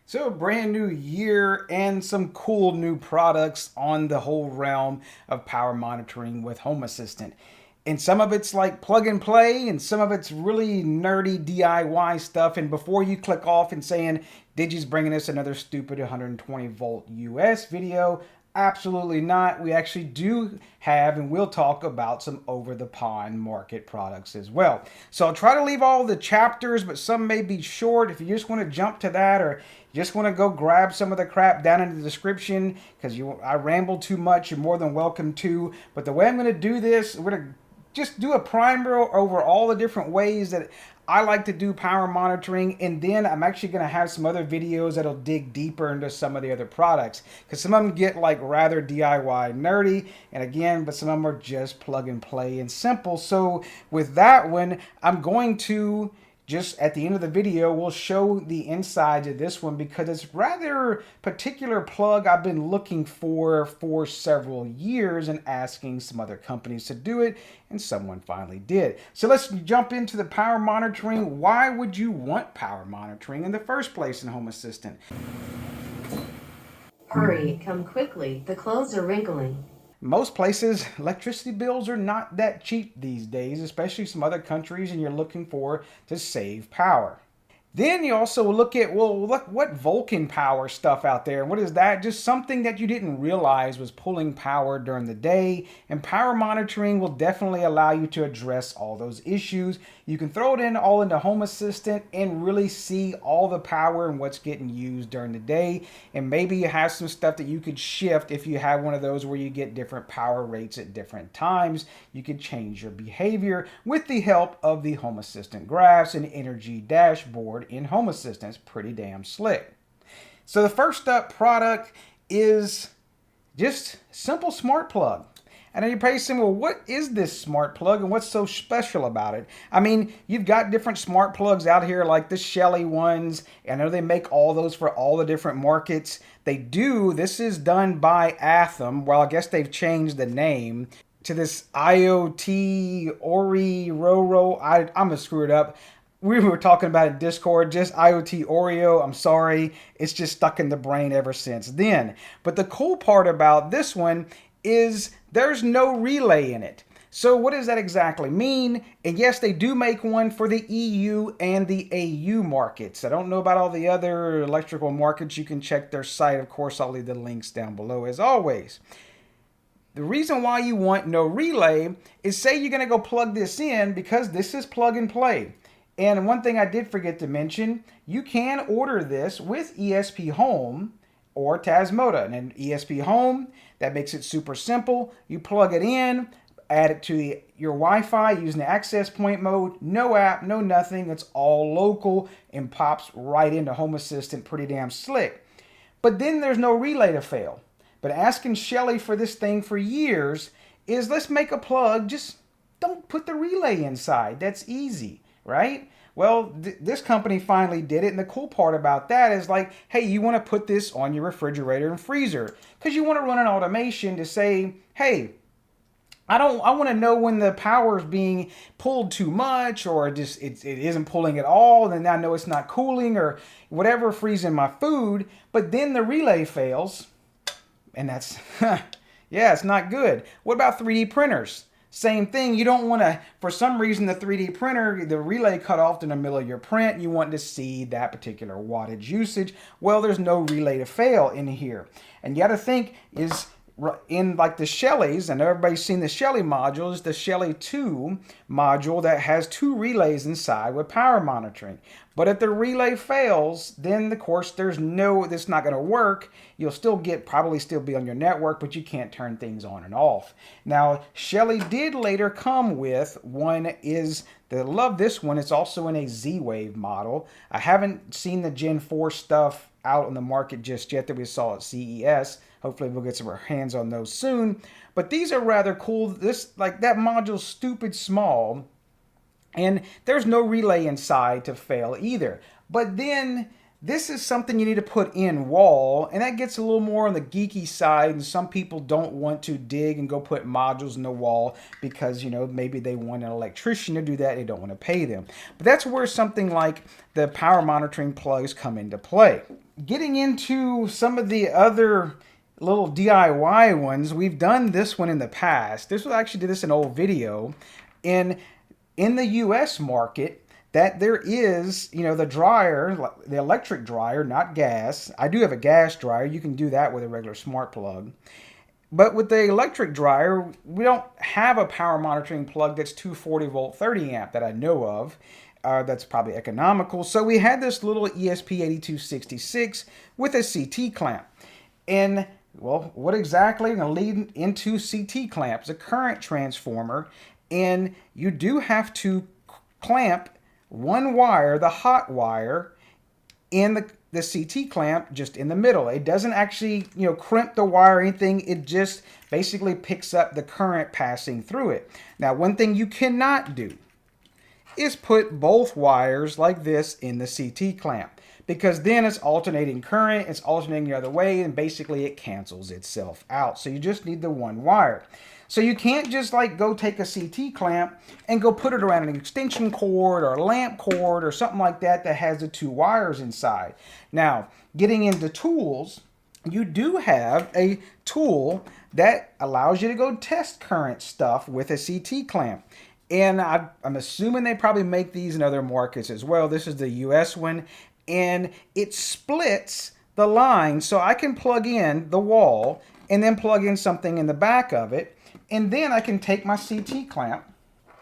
So, a brand new year and some cool new products on the whole realm of power monitoring with Home Assistant. And some of it's like plug and play, and some of it's really nerdy DIY stuff. And before you click off and saying Digi's bringing us another stupid 120 volt US video, absolutely not. We actually do have, and we'll talk about some over the pond market products as well. So I'll try to leave all the chapters, but some may be short. If you just want to jump to that, or you just want to go grab some of the crap down in the description, because I ramble too much, you're more than welcome to. But the way I'm going to do this, we're going to just do a primer over all the different ways that I like to do power monitoring, and then I'm actually going to have some other videos that'll dig deeper into some of the other products, because some of them get like rather DIY nerdy, and again, but some of them are just plug and play and simple. So with that one, I'm going to just at the end of the video, we'll show the insides of this one, because it's rather particular plug I've been looking for several years and asking some other companies to do it, and someone finally did. So let's jump into the power monitoring. Why would you want power monitoring in the first place in Home Assistant? Hurry, come quickly, the clothes are wrinkling. Most places, electricity bills are not that cheap these days, especially some other countries, and you're looking for to save power. Then you also look at, well, look what Vulcan power stuff out there. What is that? Just something that you didn't realize was pulling power during the day. And power monitoring will definitely allow you to address all those issues. You can throw it in all into Home Assistant and really see all the power and what's getting used during the day. And maybe you have some stuff that you could shift if you have one of those where you get different power rates at different times. You could change your behavior with the help of the Home Assistant graphs and energy dashboard in Home Assistant. It's pretty damn slick. So the first up product is just simple smart plug. And then you're probably saying, well, what is this smart plug and what's so special about it? I mean, you've got different smart plugs out here like the Shelly ones. I know they make all those for all the different markets. They do. This is done by ESPHome. Well, I guess they've changed the name to this IoT Ori Roro. I'm going to screw it up. We were talking about it in Discord, just IoT Oreo. I'm sorry. It's just stuck in the brain ever since then. But the cool part about this one is there's no relay in it. So what does that exactly mean? And yes, they do make one for the EU and the AU markets. I don't know about all the other electrical markets. You can check their site. Of course, I'll leave the links down below as always. The reason why you want no relay is, say you're going to go plug this in, because this is plug and play. And one thing I did forget to mention, you can order this with ESPHome or Tasmota. And in ESPHome, that makes it super simple. You plug it in, add it to your Wi-Fi using the access point mode. No app, no nothing. It's all local and pops right into Home Assistant. Pretty damn slick. But then there's no relay to fail. But asking Shelly for this thing for years is, let's make a plug. Just don't put the relay inside. That's easy, right? Well, this company finally did it, and the cool part about that is, like, hey, you want to put this on your refrigerator and freezer because you want to run an automation to say, hey, I want to know when the power is being pulled too much, or just it isn't pulling at all, and then I know it's not cooling or whatever, freezing my food. But then the relay fails, and that's yeah, it's not good. What about 3D printers? Same thing. You don't want to, for some reason, the 3D printer, the relay cut off in the middle of your print. You want to see that particular wattage usage. Well, there's no relay to fail in here. And you got to think is, in like the Shellys, and everybody's seen the Shelly modules, the Shelly 2 module that has 2 relays inside with power monitoring. But if the relay fails, then of course that's not going to work. You'll still probably still be on your network, but you can't turn things on and off. Now, Shelly did later come with one I love this one. It's also in a Z-Wave model. I haven't seen the Gen 4 stuff out on the market just yet that we saw at CES. Hopefully we'll get some hands on those soon. But these are rather cool. That module's stupid small, and there's no relay inside to fail either. But then This is something you need to put in wall, and that gets a little more on the geeky side, and some people don't want to dig and go put modules in the wall because, you know, maybe they want an electrician to do that, they don't want to pay them. But that's where something like the power monitoring plugs come into play. Getting into some of the other little DIY ones, we've done this one in the past. This was actually did this in an old video. In the US market, that there is, you know, the dryer, the electric dryer, not gas. I do have a gas dryer. You can do that with a regular smart plug. But with the electric dryer, we don't have a power monitoring plug that's 240 volt 30 amp that I know of. That's probably economical. So we had this little ESP8266 with a CT clamp. And, well, what exactly? I'm going to lead into CT clamps, a current transformer. And you do have to clamp one wire, the hot wire, in the CT clamp just in the middle. It doesn't actually, you know, crimp the wire or anything. It just basically picks up the current passing through it. Now, one thing you cannot do is put both wires like this in the CT clamp, because then it's alternating current, it's alternating the other way, and basically it cancels itself out. So you just need the one wire. So you can't just like go take a CT clamp and go put it around an extension cord or a lamp cord or something like that that has the two wires inside. Now, getting into tools, you do have a tool that allows you to go test current stuff with a CT clamp. And I'm assuming they probably make these in other markets as well. This is the US one, and it splits the line so I can plug in the wall and then plug in something in the back of it. And then I can take my CT clamp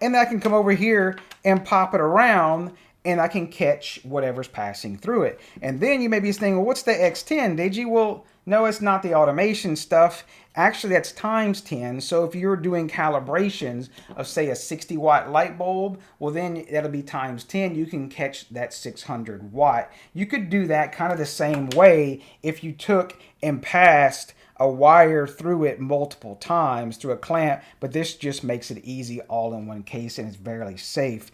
and I can come over here and pop it around and I can catch whatever's passing through it. And then you may be saying, well, what's the X10, Digi? Well, no, it's not the automation stuff. Actually, that's times 10. So if you're doing calibrations of, say, a 60 watt light bulb, well, then that'll be times 10. You can catch that 600 watt. You could do that kind of the same way if you took and passed a wire through it multiple times through a clamp, but this just makes it easy all in one case and it's very safe.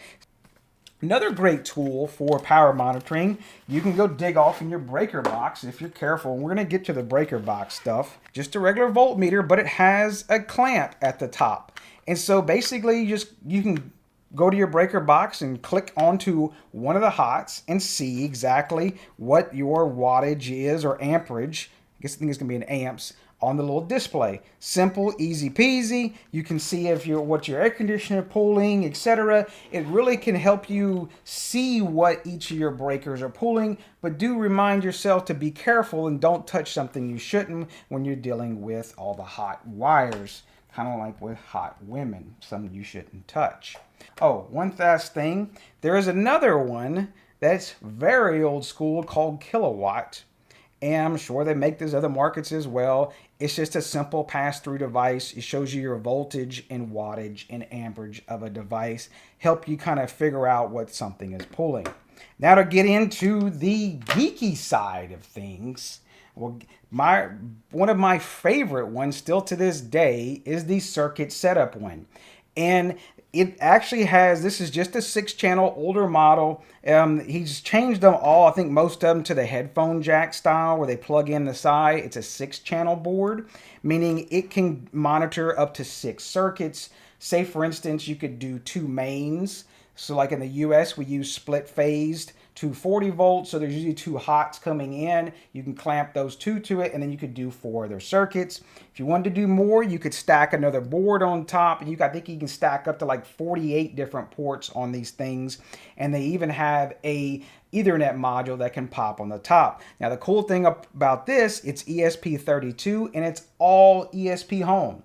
Another great tool for power monitoring, you can go dig off in your breaker box if you're careful. We're going to get to the breaker box stuff. Just a regular voltmeter, but it has a clamp at the top. And so basically you can go to your breaker box and click onto one of the hots and see exactly what your wattage is, or amperage. I guess I think it's going to be in amps, on the little display. Simple, easy peasy. You can see if what your air conditioner pulling, etc. It really can help you see what each of your breakers are pulling, but do remind yourself to be careful and don't touch something you shouldn't when you're dealing with all the hot wires. Kind of like with hot women, some you shouldn't touch. Oh, one last thing. There is another one that's very old school called Kilowatt. And I'm sure they make these other markets as well. It's just a simple pass-through device. It shows you your voltage and wattage and amperage of a device. Help you kind of figure out what something is pulling. Now to get into the geeky side of things. Well, one of my favorite ones still to this day is the CircuitSetup one. And it actually has, this is just a 6-channel older model. He's changed them all, I think most of them, to the headphone jack style where they plug in the side. It's a 6-channel board, meaning it can monitor up to 6 circuits. Say, for instance, you could do 2 mains. So like in the US, we use split phased 240 volts. So there's usually 2 hots coming in. You can clamp those 2 to it, and then you could do 4 other circuits. If you wanted to do more, you could stack another board on top. And I think you can stack up to like 48 different ports on these things. And they even have a Ethernet module that can pop on the top. Now, the cool thing about this, it's ESP32 and it's all ESPHome.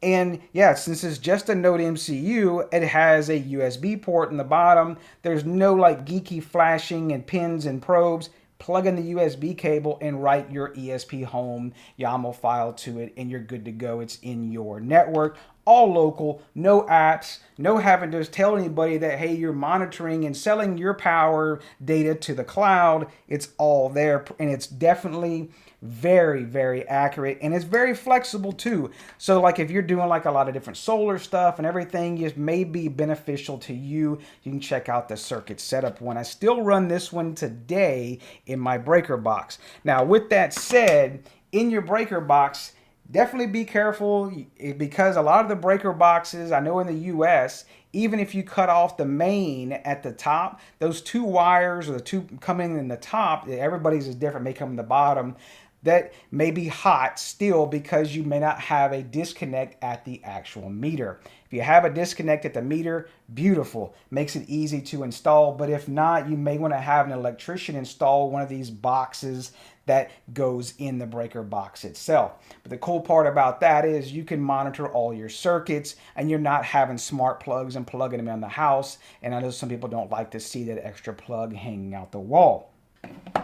And yeah, since it's just a Node MCU, it has a USB port in the bottom. There's no like geeky flashing and pins and probes. Plug in the USB cable and write your ESPHome YAML file to it and you're good to go. It's in your network. all local, no apps, no having to tell anybody that, hey, you're monitoring and selling your power data to the cloud. It's all there, and it's definitely very, very accurate, and it's very flexible too. So like if you're doing like a lot of different solar stuff and everything, it may be beneficial to you. You can check out the CircuitSetup one. I still run this one today in my breaker box. Now with that said, in your breaker box, definitely be careful, because a lot of the breaker boxes, I know in the US, even if you cut off the main at the top, those two wires or the two coming in the top, everybody's is different, may come in the bottom, that may be hot still because you may not have a disconnect at the actual meter. If you have a disconnect at the meter, beautiful, makes it easy to install. But if not, you may want to have an electrician install one of these boxes that goes in the breaker box itself. But the cool part about that is you can monitor all your circuits, and you're not having smart plugs and plugging them in the house. And I know some people don't like to see that extra plug hanging out the wall.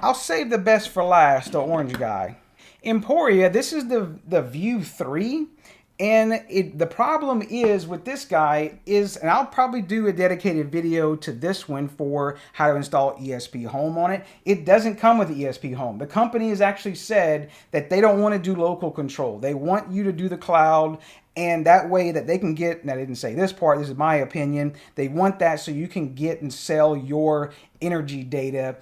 I'll save the best for last, the orange guy. Emporia, this is the Vue 3. And the problem is with this guy is, and I'll probably do a dedicated video to this one for how to install ESPHome on it. It doesn't come with ESPHome. The company has actually said that they don't want to do local control. They want you to do the cloud, and that way that they can get, now they didn't say this part, this is my opinion, they want that so you can get and sell your energy data,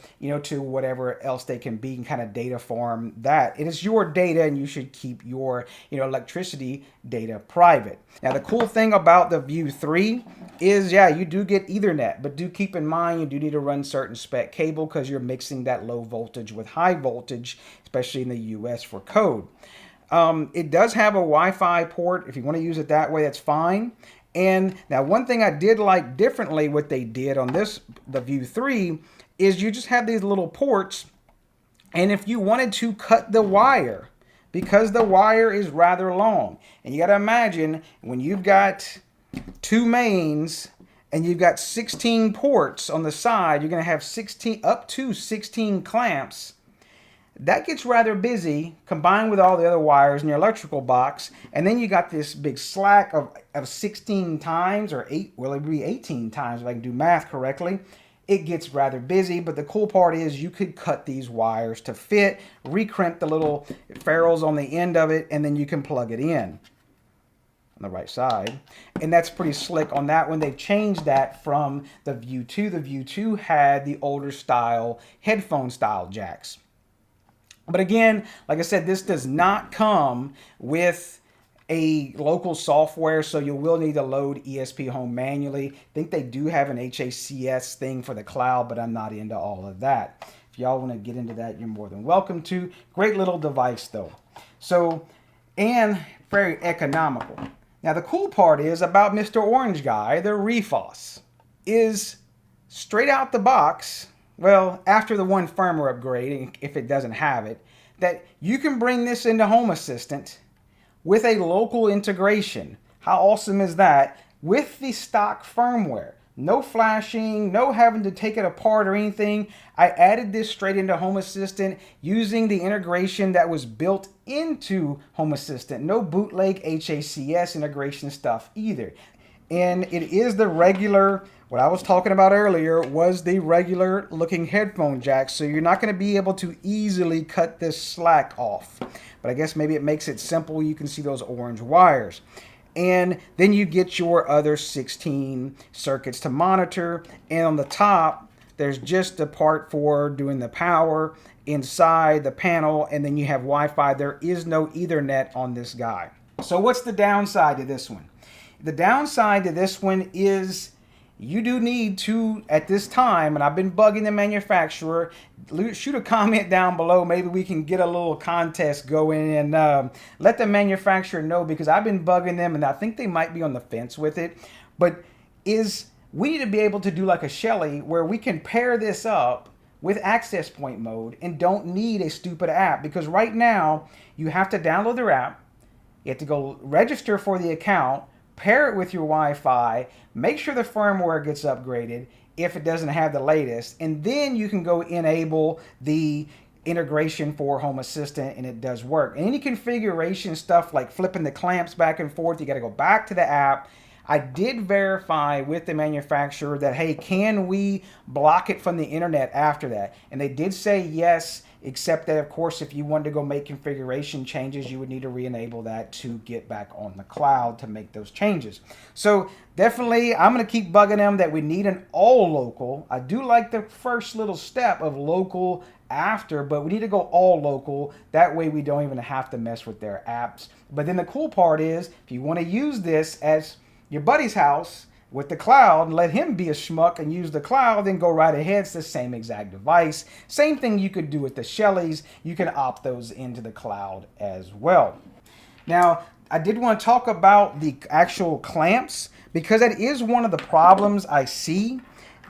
to whatever else they can be, and kind of data farm that. It is your data, and you should keep your, electricity data private. Now, the cool thing about the Vue 3 is, yeah, you do get Ethernet, but do keep in mind you do need to run certain spec cable because you're mixing that low voltage with high voltage, especially in the US for code. It does have a Wi-Fi port. If you want to use it that way, that's fine. And now one thing I did like differently, what they did on the Vue 3, is you just have these little ports. And if you wanted to cut the wire, because the wire is rather long, and you got to imagine when you've got two mains and you've got 16 ports on the side, you're going to have up to 16 clamps. That gets rather busy, combined with all the other wires in your electrical box. And then you got this big slack of 16 times, or it would be 18 times if I can do math correctly. It gets rather busy, but the cool part is you could cut these wires to fit, recrimp the little ferrules on the end of it, and then you can plug it in on the right side. And that's pretty slick on that one. They've changed that from the Vue 2. The Vue 2 had the older style, headphone style jacks. But again, like I said, this does not come with a local software, so you will need to load ESPHome manually. I think they do have an HACS thing for the cloud, but I'm not into all of that. If y'all want to get into that, you're more than welcome to. Great little device though. So, and very economical. Now the cool part is about Mr. Orange Guy, the Refoss, is straight out the box. Well, after the one firmware upgrade, if it doesn't have it, that you can bring this into Home Assistant with a local integration. How awesome is that? With the stock firmware. No flashing, no having to take it apart or anything. I added this straight into Home Assistant using the integration that was built into Home Assistant. No bootleg HACS integration stuff either. And it is the regular, what I was talking about earlier was the regular looking headphone jack. So you're not going to be able to easily cut this slack off. But I guess maybe it makes it simple. You can see those orange wires. And then you get your other 16 circuits to monitor. And on the top, there's just a part for doing the power inside the panel. And then you have Wi-Fi. There is no Ethernet on this guy. So what's the downside to this one? The downside to this one is you do need to, at this time, and I've been bugging the manufacturer, shoot a comment down below. Maybe we can get a little contest going and let the manufacturer know, because I've been bugging them and I think they might be on the fence with it. But we need to be able to do like a Shelly where we can pair this up with access point mode and don't need a stupid app, because right now you have to download their app, you have to go register for the account, pair it with your Wi-Fi, make sure the firmware gets upgraded if it doesn't have the latest, and then you can go enable the integration for Home Assistant, and it does work. Any configuration stuff like flipping the clamps back and forth, you got to go back to the app. I did verify with the manufacturer that, hey, can we block it from the internet after that? And they did say yes, except that, of course, if you wanted to go make configuration changes, you would need to re-enable that to get back on the cloud to make those changes. So definitely, I'm going to keep bugging them that we need an all local. I do like the first little step of local after, but we need to go all local. That way we don't even have to mess with their apps. But then the cool part is, if you want to use this as your buddy's house with the cloud and let him be a schmuck and use the cloud, then go right ahead. It's the same exact device. Same thing you could do with the Shellys. You can opt those into the cloud as well. Now, I did want to talk about the actual clamps because that is one of the problems I see.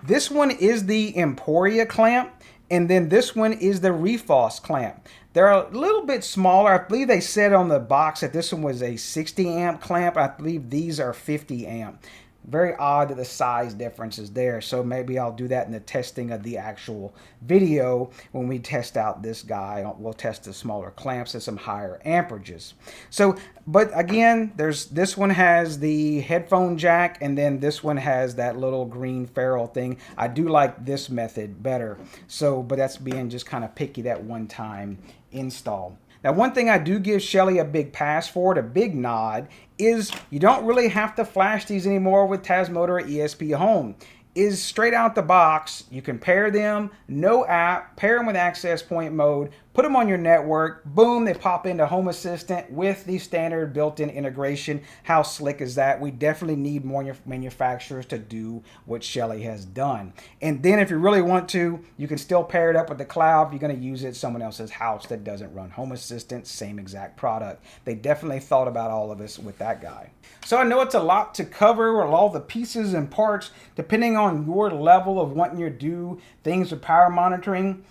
This one is the Emporia clamp, and then this one is the Refoss clamp. They're a little bit smaller. I believe they said on the box that this one was a 60 amp clamp. I believe these are 50 amp. Very odd that the size difference is there. So maybe I'll do that in the testing of the actual video. When we test out this guy, we'll test the smaller clamps at some higher amperages. So, but again, this one has the headphone jack, and then this one has that little green ferrule thing. I do like this method better. So, but that's being just kind of picky that one time install. Now, one thing I do give Shelly a big pass for, a big nod, is you don't really have to flash these anymore with Tasmota or ESPHome. Is straight out the box, you can pair them, no app, pair them with access point mode, put them on your network, boom, they pop into Home Assistant with the standard built-in integration. How slick is that? We definitely need more manufacturers to do what Shelly has done. And then if you really want to, you can still pair it up with the cloud if you're going to use it at someone else's house that doesn't run Home Assistant, same exact product. They definitely thought about all of this with that guy. So I know it's a lot to cover with all the pieces and parts, depending on your level of wanting to do things with power monitoring.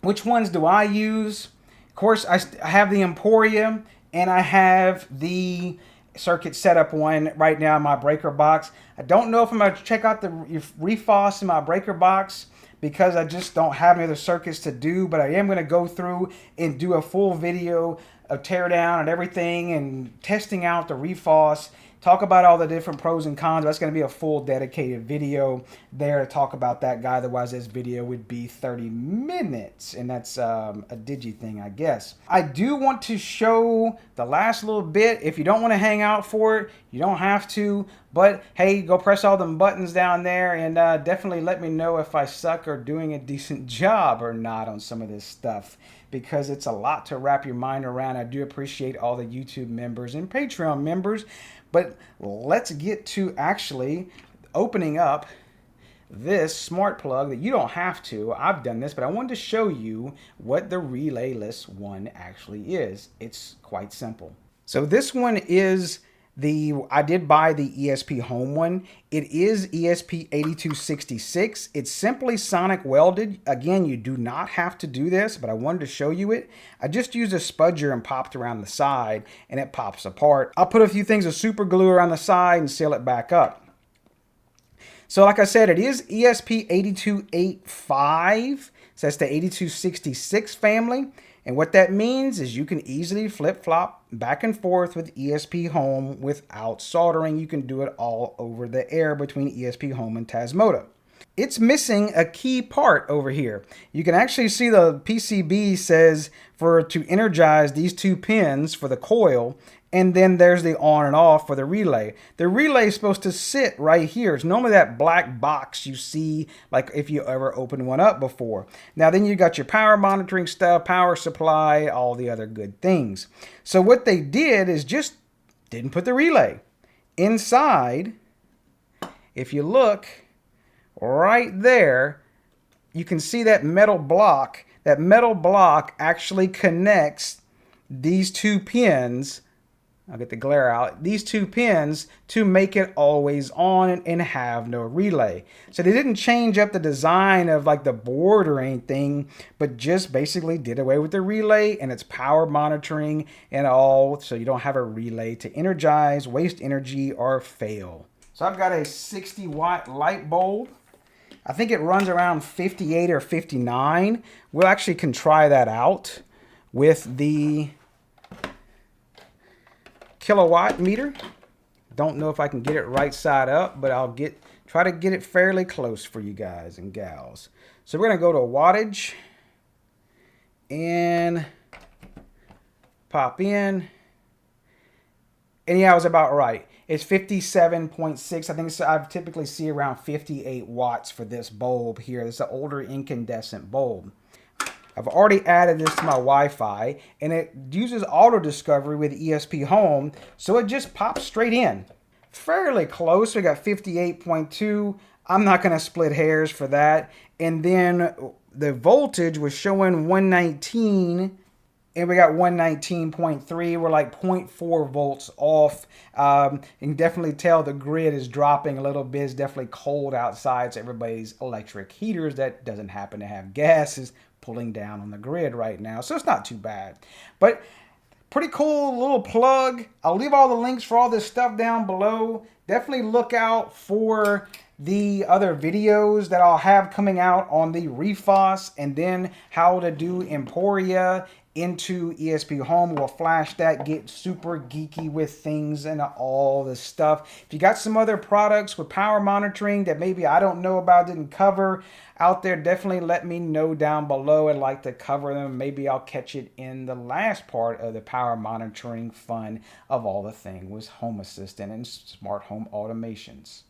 Which ones do I use? Of course, I have the Emporia, and I have the CircuitSetup one right now in my breaker box. I don't know if I'm going to check out the Refoss in my breaker box because I just don't have any other circuits to do, but I am going to go through and do a full video of teardown and everything and testing out the Refoss, talk about all the different pros and cons. That's going to be a full dedicated video there to talk about that guy. Otherwise, this video would be 30 minutes, and that's a digi thing, I guess. I do want to show the last little bit. If you don't want to hang out for it, you don't have to, but hey, go press all them buttons down there and definitely let me know if I suck or doing a decent job or not on some of this stuff, because it's a lot to wrap your mind around. I do appreciate all the YouTube members and Patreon members, but let's get to actually opening up this smart plug that you don't have to. I've done this, but I wanted to show you what the relayless one actually is. It's quite simple. So this one is I did buy the ESPHome one. It is ESP8266. It's simply sonic welded. Again, you do not have to do this, but I wanted to show you it. I just used a spudger and popped around the side, and it pops apart. I'll put a few things of super glue around the side and seal it back up. So like I said, it is ESP8285. So that's the 8266 family. And what that means is you can easily flip-flop back and forth with ESPHome without soldering. You can do it all over the air between ESPHome and Tasmota. It's missing a key part over here. You can actually see the PCB says to energize these two pins for the coil, and then there's the on and off for the relay. The relay is supposed to sit right here. It's normally that black box you see, like if you ever opened one up before. Now then you got your power monitoring stuff, power supply, all the other good things. So what they did is just didn't put the relay. Inside, if you look right there, you can see that metal block. That metal block actually connects these two pins. I'll get the glare out. These two pins to make it always on and have no relay. So they didn't change up the design of like the board or anything, but just basically did away with the relay and its power monitoring and all, so you don't have a relay to energize, waste energy, or fail. So I've got a 60-watt light bulb. I think it runs around 58 or 59. We actually can try that out with the kilowatt meter. Don't know if I can get it right side up, but I'll try to get it fairly close for you guys and gals. So we're going to go to wattage and pop in. And yeah, I was about right. It's 57.6. I think I typically see around 58 watts for this bulb here. This is an older incandescent bulb. I've already added this to my Wi-Fi, and it uses auto discovery with ESPHome, so it just pops straight in. Fairly close. We got 58.2. I'm not going to split hairs for that. And then the voltage was showing 119, and we got 119.3. We're like 0.4 volts off. You can definitely tell the grid is dropping a little bit. It's definitely cold outside, so everybody's electric heaters that doesn't happen to have gas is pulling down on the grid right now. So it's not too bad. But pretty cool little plug. I'll leave all the links for all this stuff down below. Definitely look out for the other videos that I'll have coming out on the Refoss, and then how to do Emporia into ESPHome. We'll flash that, get super geeky with things and all this stuff. If you got some other products with power monitoring that maybe I don't know about, didn't cover out there, definitely let me know down below. I'd like to cover them. Maybe I'll catch it in the last part of the power monitoring fun of all the things with Home Assistant and smart home automations.